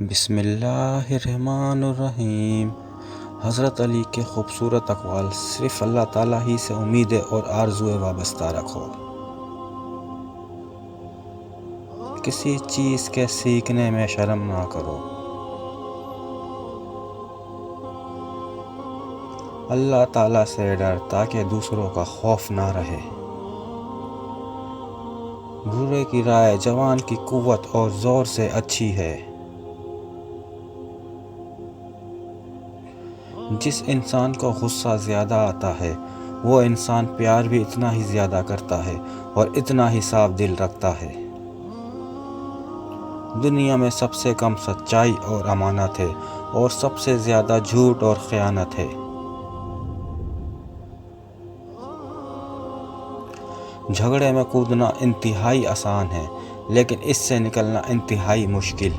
بسم اللہ الرحمن الرحیم۔ حضرت علی کے خوبصورت اقوال۔ صرف اللہ تعالیٰ ہی سے امیدیں اور آرزوئیں وابستہ رکھو۔ کسی چیز کے سیکھنے میں شرم نہ کرو۔ اللہ تعالیٰ سے ڈر تاکہ دوسروں کا خوف نہ رہے۔ بوڑھے کی رائے جوان کی قوت اور زور سے اچھی ہے۔ جس انسان کو غصہ زیادہ آتا ہے وہ انسان پیار بھی اتنا ہی زیادہ کرتا ہے اور اتنا ہی صاف دل رکھتا ہے۔ دنیا میں سب سے کم سچائی اور امانت ہے اور سب سے زیادہ جھوٹ اور خیانت ہے۔ جھگڑے میں کودنا انتہائی آسان ہے لیکن اس سے نکلنا انتہائی مشکل۔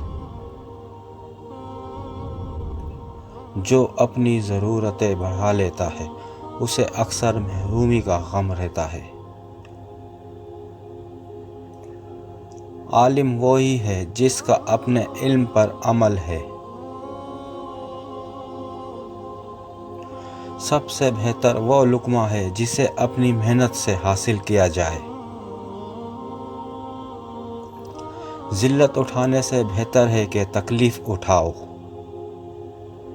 جو اپنی ضرورتیں بڑھا لیتا ہے اسے اکثر محرومی کا غم رہتا ہے۔ عالم وہی ہے جس کا اپنے علم پر عمل ہے۔ سب سے بہتر وہ لقمہ ہے جسے اپنی محنت سے حاصل کیا جائے۔ ذلت اٹھانے سے بہتر ہے کہ تکلیف اٹھاؤ۔